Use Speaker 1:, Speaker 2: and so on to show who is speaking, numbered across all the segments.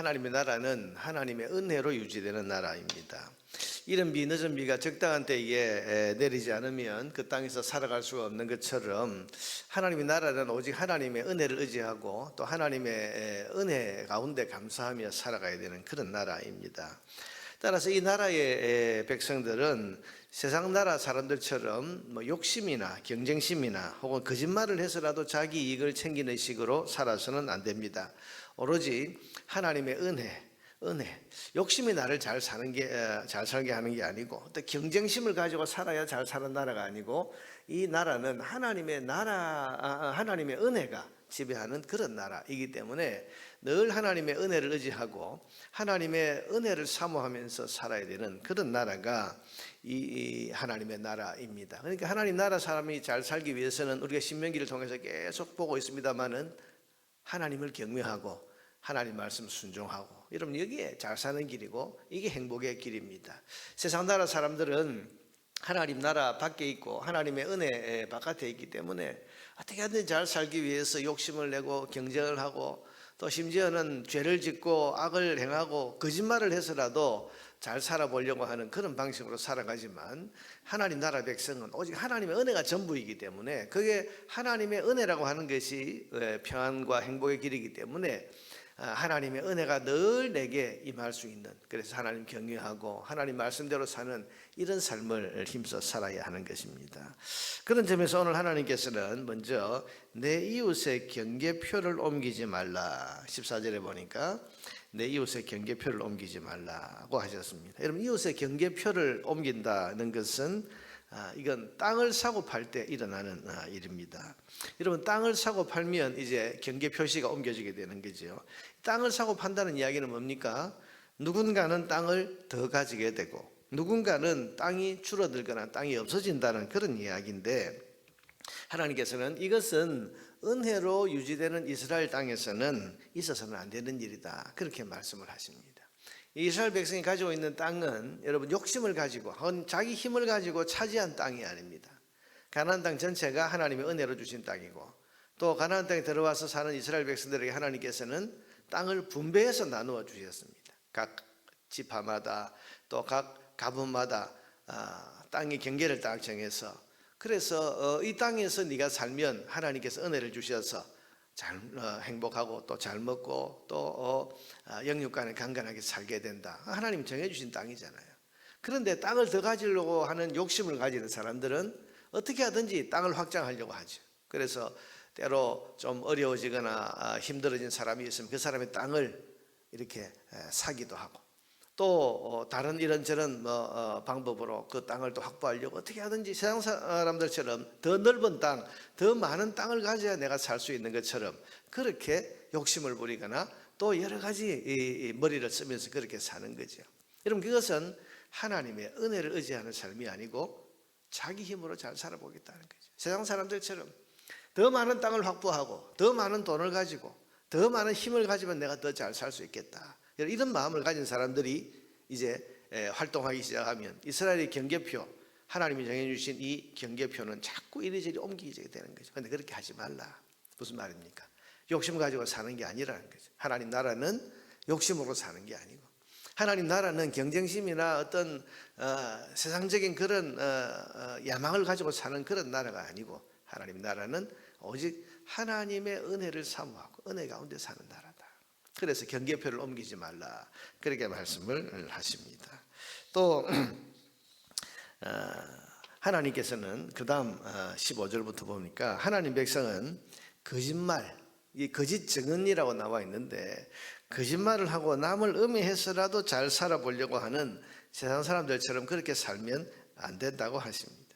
Speaker 1: 하나님의 나라는 하나님의 은혜로 유지되는 나라입니다. 이른 비 늦은 비가 적당한 때에 내리지 않으면 그 땅에서 살아갈 수가 없는 것처럼 하나님의 나라는 오직 하나님의 은혜를 의지하고 또 하나님의 은혜 가운데 감사하며 살아가야 되는 그런 나라입니다. 따라서 이 나라의 백성들은 세상 나라 사람들처럼 욕심이나 경쟁심이나 혹은 거짓말을 해서라도 자기 이익을 챙기는 식으로 살아서는 안 됩니다. 오로지 하나님의 은혜, 욕심이 나를 잘 살게 하는 게 아니고 또 경쟁심을 가지고 살아야 잘 사는 나라가 아니고 이 나라는 하나님의 은혜가 지배하는 그런 나라이기 때문에 늘 하나님의 은혜를 의지하고 하나님의 은혜를 사모하면서 살아야 되는 그런 나라가 이 하나님의 나라입니다. 그러니까 하나님 나라 사람이 잘 살기 위해서는 우리가 신명기를 통해서 계속 보고 있습니다만은 하나님을 경외하고 하나님 말씀 순종하고 여러분 여기에 잘 사는 길이고 이게 행복의 길입니다. 세상 나라 사람들은 하나님 나라 밖에 있고 하나님의 은혜 바깥에 있기 때문에 어떻게 하든 잘 살기 위해서 욕심을 내고 경쟁을 하고 또 심지어는 죄를 짓고 악을 행하고 거짓말을 해서라도 잘 살아보려고 하는 그런 방식으로 살아가지만 하나님 나라 백성은 오직 하나님의 은혜가 전부이기 때문에 그게 하나님의 은혜라고 하는 것이 평안과 행복의 길이기 때문에 하나님의 은혜가 늘 내게 임할 수 있는, 그래서 하나님 경외하고 하나님 말씀대로 사는 이런 삶을 힘써 살아야 하는 것입니다. 그런 점에서 오늘 하나님께서는 먼저 내 이웃의 경계표를 옮기지 말라, 14절에 보니까 내 이웃의 경계표를 옮기지 말라고 하셨습니다. 여러분 이웃의 경계표를 옮긴다는 것은 이건 땅을 사고 팔 때 일어나는 일입니다. 여러분 땅을 사고 팔면 이제 경계 표시가 옮겨지게 되는 거죠. 땅을 사고 판다는 이야기는 뭡니까? 누군가는 땅을 더 가지게 되고 누군가는 땅이 줄어들거나 땅이 없어진다는 그런 이야기인데 하나님께서는 이것은 은혜로 유지되는 이스라엘 땅에서는 있어서는 안 되는 일이다, 그렇게 말씀을 하십니다. 이스라엘 백성이 가지고 있는 땅은 여러분 욕심을 가지고 자기 힘을 가지고 차지한 땅이 아닙니다. 가나안 땅 전체가 하나님의 은혜로 주신 땅이고 또 가나안 땅에 들어와서 사는 이스라엘 백성들에게 하나님께서는 땅을 분배해서 나누어 주셨습니다. 각 지파마다 또 각 가문마다 땅의 경계를 딱 정해서, 그래서 이 땅에서 네가 살면 하나님께서 은혜를 주셔서 잘 행복하고 또 잘 먹고 또 영육간에 강건하게 살게 된다. 하나님 정해주신 땅이잖아요. 그런데 땅을 더 가지려고 하는 욕심을 가지는 사람들은 어떻게 하든지 땅을 확장하려고 하죠. 그래서 때로 좀 어려워지거나 힘들어진 사람이 있으면 그 사람의 땅을 이렇게 사기도 하고 또 다른 이런저런 방법으로 그 땅을 또 확보하려고 어떻게 하든지 세상 사람들처럼 더 넓은 땅, 더 많은 땅을 가져야 내가 살 수 있는 것처럼 그렇게 욕심을 부리거나 또 여러 가지 머리를 쓰면서 그렇게 사는 거죠. 여러분 그것은 하나님의 은혜를 의지하는 삶이 아니고 자기 힘으로 잘 살아보겠다는 거죠. 세상 사람들처럼 더 많은 땅을 확보하고 더 많은 돈을 가지고 더 많은 힘을 가지면 내가 더 잘 살 수 있겠다, 이런 마음을 가진 사람들이 이제 활동하기 시작하면 이스라엘의 경계표, 하나님이 정해주신 이 경계표는 자꾸 이리저리 옮기게 되는 거죠. 그런데 그렇게 하지 말라. 무슨 말입니까? 욕심 가지고 사는 게 아니라는 거죠. 하나님 나라는 욕심으로 사는 게 아니고 하나님 나라는 경쟁심이나 어떤 세상적인 그런 야망을 가지고 사는 그런 나라가 아니고 하나님 나라는 오직 하나님의 은혜를 사모하고 은혜 가운데 사는 나라다. 그래서 경계표를 옮기지 말라, 그렇게 말씀을 하십니다. 또 하나님께서는 그 다음 15절부터 보니까 하나님 백성은 거짓말, 이 거짓 증언이라고 나와 있는데 거짓말을 하고 남을 음해해서라도 잘 살아보려고 하는 세상 사람들처럼 그렇게 살면 안 된다고 하십니다.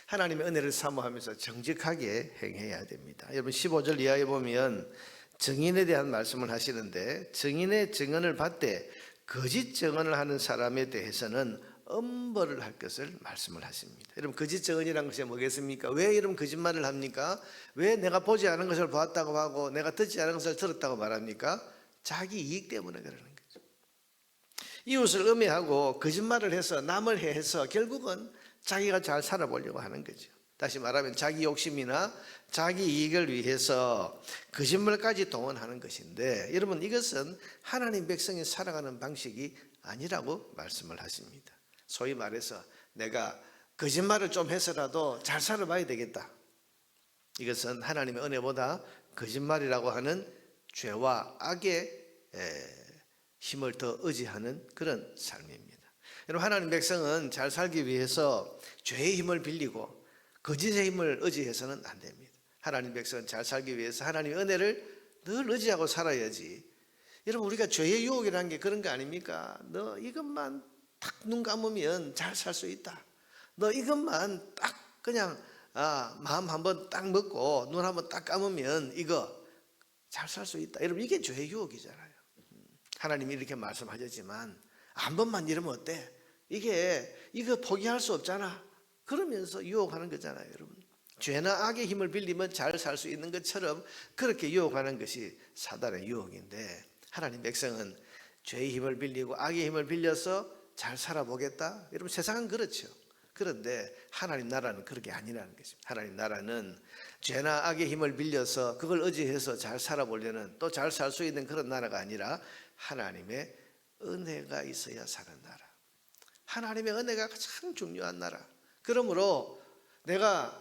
Speaker 1: 하나님의 은혜를 사모하면서 정직하게 행해야 됩니다. 여러분 15절 이하에 보면 증인에 대한 말씀을 하시는데 증인의 증언을 받되 거짓 증언을 하는 사람에 대해서는 엄벌을 할 것을 말씀을 하십니다. 여러분 거짓 증언이란 것이 뭐겠습니까? 왜 이런 거짓말을 합니까? 왜 내가 보지 않은 것을 보았다고 하고 내가 듣지 않은 것을 들었다고 말합니까? 자기 이익 때문에 그러는 거죠. 이웃을 음해하고 거짓말을 해서 남을 해해서 결국은 자기가 잘 살아보려고 하는 거죠. 다시 말하면 자기 욕심이나 자기 이익을 위해서 거짓말까지 동원하는 것인데, 여러분 이것은 하나님 백성이 살아가는 방식이 아니라고 말씀을 하십니다. 소위 말해서 내가 거짓말을 좀 해서라도 잘 살아봐야 되겠다. 이것은 하나님의 은혜보다 거짓말이라고 하는 죄와 악의 힘을 더 의지하는 그런 삶입니다. 여러분 하나님 백성은 잘 살기 위해서 죄의 힘을 빌리고 거짓의 힘을 의지해서는 안 됩니다. 하나님 백성은 잘 살기 위해서 하나님의 은혜를 늘 의지하고 살아야지. 여러분 우리가 죄의 유혹이라는 게 그런 거 아닙니까? 너 이것만 딱 눈 감으면 잘 살 수 있다. 너 이것만 딱 그냥 마음 한번 딱 먹고 눈 한번 딱 감으면 이거 잘 살 수 있다. 여러분 이게 죄의 유혹이잖아요. 하나님이 이렇게 말씀하셨지만 한 번만 이러면 어때? 이거 포기할 수 없잖아. 그러면서 유혹하는 거잖아요, 여러분. 죄나 악의 힘을 빌리면 잘 살 수 있는 것처럼 그렇게 유혹하는 것이 사단의 유혹인데, 하나님 백성은 죄의 힘을 빌리고 악의 힘을 빌려서 잘 살아보겠다. 여러분 세상은 그렇죠. 그런데 하나님 나라는 그렇게 아니라는 것입니다. 하나님 나라는 죄나 악의 힘을 빌려서 그걸 의지해서 잘 살아보려는, 또 잘 살 수 있는 그런 나라가 아니라 하나님의 은혜가 있어야 사는 나라. 하나님의 은혜가 가장 중요한 나라. 그러므로 내가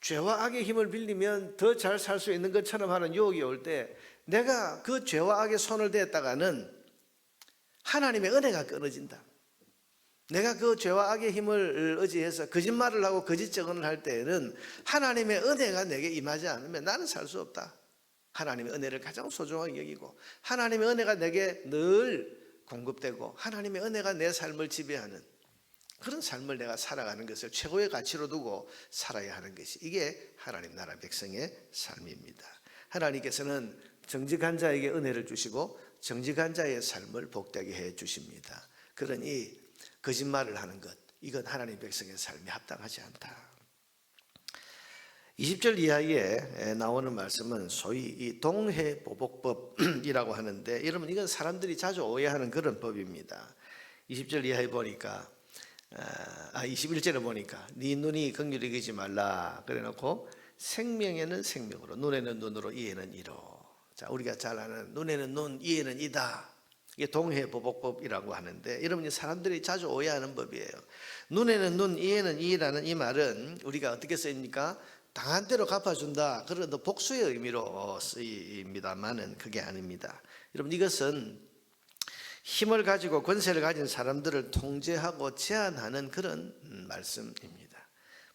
Speaker 1: 죄와 악의 힘을 빌리면 더 잘 살 수 있는 것처럼 하는 유혹이 올 때, 내가 그 죄와 악의 손을 댔다가는 하나님의 은혜가 끊어진다. 내가 그 죄와 악의 힘을 의지해서 거짓말을 하고 거짓 증언을 할 때에는 하나님의 은혜가 내게 임하지 않으면 나는 살 수 없다. 하나님의 은혜를 가장 소중하게 여기고, 하나님의 은혜가 내게 늘 공급되고, 하나님의 은혜가 내 삶을 지배하는 그런 삶을 내가 살아가는 것을 최고의 가치로 두고 살아야 하는 것이, 이게 하나님 나라 백성의 삶입니다. 하나님께서는 정직한 자에게 은혜를 주시고 정직한 자의 삶을 복되게 해 주십니다. 그러니 거짓말을 하는 것, 이건 하나님 백성의 삶에 합당하지 않다. 20절 이하에 나오는 말씀은 소위 이 동해보복법이라고 하는데, 여러분 이건 사람들이 자주 오해하는 그런 법입니다. 20절 이하에 보니까 21절에 보니까 네 눈이 긍휼히 여기지 말라 그래놓고 생명에는 생명으로, 눈에는 눈으로, 이에는 이로. 자, 우리가 잘 아는 눈에는 눈, 이에는 이다. 이게 동해보복법이라고 하는데, 여러분이 사람들이 자주 오해하는 법이에요. 눈에는 눈, 이에는 이라는 이 말은 우리가 어떻게 쓰입니까? 당한 대로 갚아준다, 그런 복수의 의미로 쓰입니다만은 그게 아닙니다. 여러분 이것은 힘을 가지고 권세를 가진 사람들을 통제하고 제한하는 그런 말씀입니다.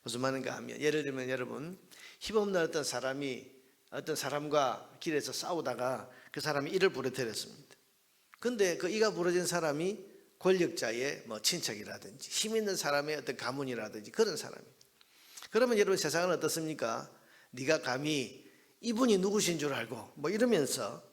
Speaker 1: 무슨 말인가 하면, 예를 들면 여러분 힘없는 어떤 사람과 길에서 싸우다가 그 사람이 이를 부러뜨렸습니다. 근데 그 이가 부러진 사람이 권력자의 친척이라든지 힘 있는 사람의 어떤 가문이라든지 그런 사람입니다. 그러면 여러분 세상은 어떻습니까? 네가 감히 이분이 누구신 줄 알고 이러면서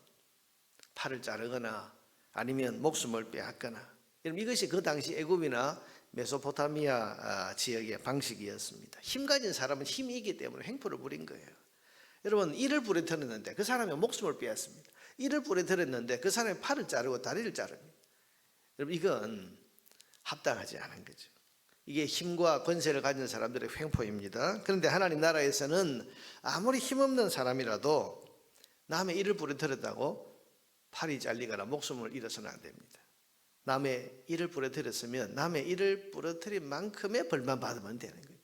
Speaker 1: 팔을 자르거나 아니면 목숨을 빼앗거나, 여러분 이것이 그 당시 애굽이나 메소포타미아 지역의 방식이었습니다. 힘 가진 사람은 힘이 있기 때문에 횡포를 부린 거예요. 여러분 이를 부러뜨렸는데 그 사람의 목숨을 빼앗습니다. 이를 부러뜨렸는데 그 사람의 팔을 자르고 다리를 자릅니다. 여러분 이건 합당하지 않은 거죠. 이게 힘과 권세를 가진 사람들의 횡포입니다. 그런데 하나님 나라에서는 아무리 힘없는 사람이라도 남의 이를 부러뜨렸다고 팔이 잘리거나 목숨을 잃어서는 안 됩니다. 남의 이를 부러뜨렸으면 남의 이를 부러뜨린 만큼의 벌만 받으면 되는 거예요.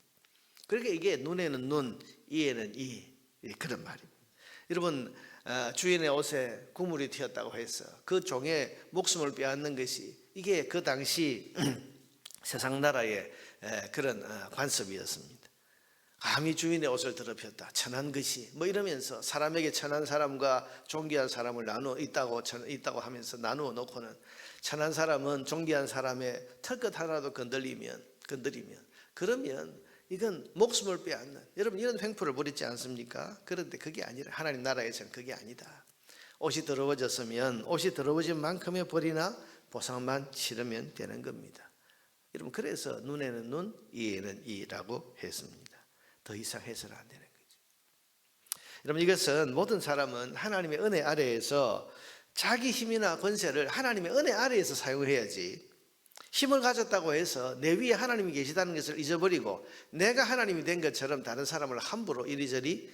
Speaker 1: 그러니까 이게 눈에는 눈, 이에는 이, 그런 말입니다. 여러분 주인의 옷에 국물이 튀었다고 해서 그 종의 목숨을 빼앗는 것이, 이게 그 당시 세상 나라의 그런 관습이었습니다. 감히 주인의 옷을 더럽혔다, 천한 것이 이러면서 사람에게 천한 사람과 존귀한 사람을 있다고 하면서 나누어 놓고는, 천한 사람은 존귀한 사람의 털끝 하나도 건드리면 그러면 이건 목숨을 빼앗는, 여러분 이런 횡포를 부리지 않습니까? 그런데 그게 아니라 하나님 나라에서는 그게 아니다. 옷이 더러워졌으면 옷이 더러워진 만큼의 벌이나 보상만 치르면 되는 겁니다. 여러분 그래서 눈에는 눈, 이에는 이라고 했습니다. 더 이상 해서는 안 되는 거죠. 여러분 이것은 모든 사람은 하나님의 은혜 아래에서 자기 힘이나 권세를 하나님의 은혜 아래에서 사용해야지, 힘을 가졌다고 해서 내 위에 하나님이 계시다는 것을 잊어버리고 내가 하나님이 된 것처럼 다른 사람을 함부로 이리저리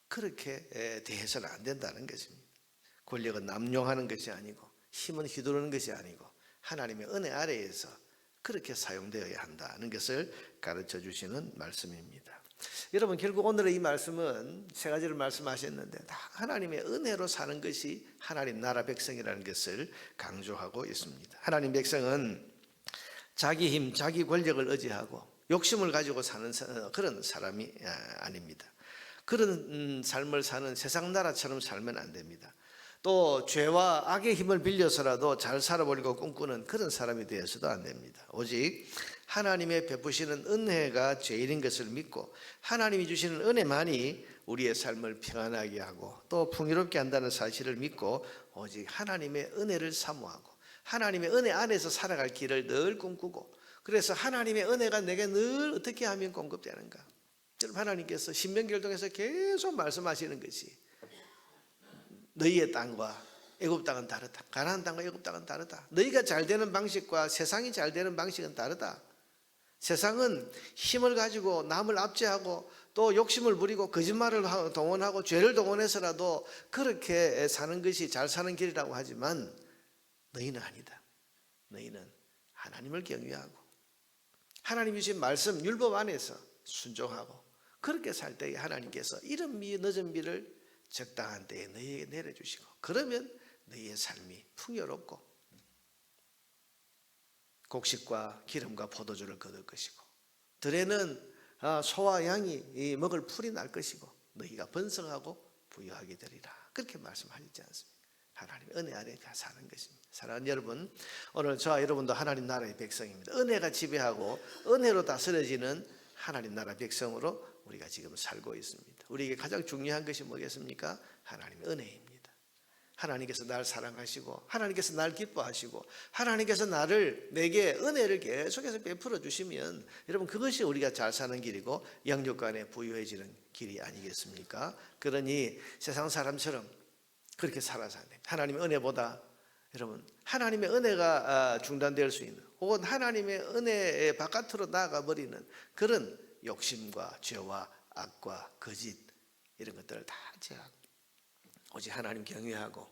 Speaker 1: 그렇게 대해서는 안 된다는 것입니다. 권력은 남용하는 것이 아니고 힘은 휘두르는 것이 아니고 하나님의 은혜 아래에서 그렇게 사용되어야 한다는 것을 가르쳐 주시는 말씀입니다. 여러분, 결국 오늘의 이 말씀은 세 가지를 말씀하셨는데 다 하나님의 은혜로 사는 것이 하나님 나라 백성이라는 것을 강조하고 있습니다. 하나님 백성은 자기 힘, 자기 권력을 의지하고 욕심을 가지고 사는 그런 사람이 아닙니다. 그런 삶을 사는 세상 나라처럼 살면 안 됩니다. 또 죄와 악의 힘을 빌려서라도 잘 살아보려고 꿈꾸는 그런 사람이 되어서도 안 됩니다. 오직 하나님의 베푸시는 은혜가 제일인 것을 믿고 하나님이 주시는 은혜만이 우리의 삶을 평안하게 하고 또 풍요롭게 한다는 사실을 믿고 오직 하나님의 은혜를 사모하고 하나님의 은혜 안에서 살아갈 길을 늘 꿈꾸고, 그래서 하나님의 은혜가 내게 늘 어떻게 하면 공급되는가. 여러분, 하나님께서 신명기를 통해서 계속 말씀하시는 것이 너희의 땅과 애굽 땅은 다르다. 가나안 땅과 애굽 땅은 다르다. 너희가 잘 되는 방식과 세상이 잘 되는 방식은 다르다. 세상은 힘을 가지고 남을 압제하고 또 욕심을 부리고 거짓말을 동원하고 죄를 동원해서라도 그렇게 사는 것이 잘 사는 길이라고 하지만 너희는 아니다. 너희는 하나님을 경외하고 하나님이 주신 말씀 율법 안에서 순종하고 그렇게 살 때에 하나님께서 이른 비 늦은 비를 적당한 때에 너희에게 내려주시고, 그러면 너희의 삶이 풍요롭고 곡식과 기름과 포도주를 거둘 것이고 들에는 소와 양이 먹을 풀이 날 것이고 너희가 번성하고 부유하게 되리라. 그렇게 말씀하셨지 않습니까? 하나님의 은혜 아래 사는 것입니다. 사랑하는 여러분, 오늘 저와 여러분도 하나님 나라의 백성입니다. 은혜가 지배하고 은혜로 다스려지는 하나님 나라 백성으로 우리가 지금 살고 있습니다. 우리에게 가장 중요한 것이 뭐겠습니까? 하나님의 은혜입니다. 하나님께서 나를 사랑하시고 하나님께서 나를 기뻐하시고 하나님께서 내게 은혜를 계속해서 베풀어 주시면 여러분, 그것이 우리가 잘 사는 길이고 영육간에 부유해지는 길이 아니겠습니까? 그러니 세상 사람처럼 그렇게 살아서 안 됩니다. 하나님의 은혜보다 여러분, 하나님의 은혜가 중단될 수 있는 혹은 하나님의 은혜 바깥으로 나아가 버리는 그런 욕심과 죄와 악과 거짓 이런 것들을 다 제하고 오직 하나님 경외하고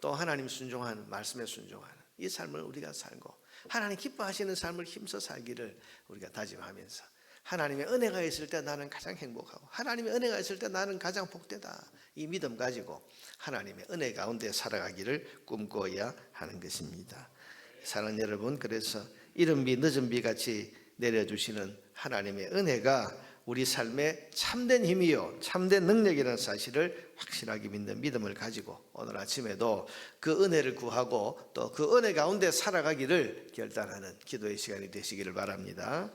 Speaker 1: 또 하나님 순종하는 말씀에 순종하는 이 삶을 우리가 살고 하나님 기뻐하시는 삶을 힘써 살기를 우리가 다짐하면서 하나님의 은혜가 있을 때 나는 가장 행복하고 하나님의 은혜가 있을 때 나는 가장 복되다, 이 믿음 가지고 하나님의 은혜 가운데 살아가기를 꿈꿔야 하는 것입니다. 사랑하는 여러분, 그래서 이른 비 늦은 비 같이 내려주시는 하나님의 은혜가 우리 삶의 참된 힘이요 참된 능력이라는 사실을 확실하게 믿는 믿음을 가지고 오늘 아침에도 그 은혜를 구하고 또 그 은혜 가운데 살아가기를 결단하는 기도의 시간이 되시기를 바랍니다.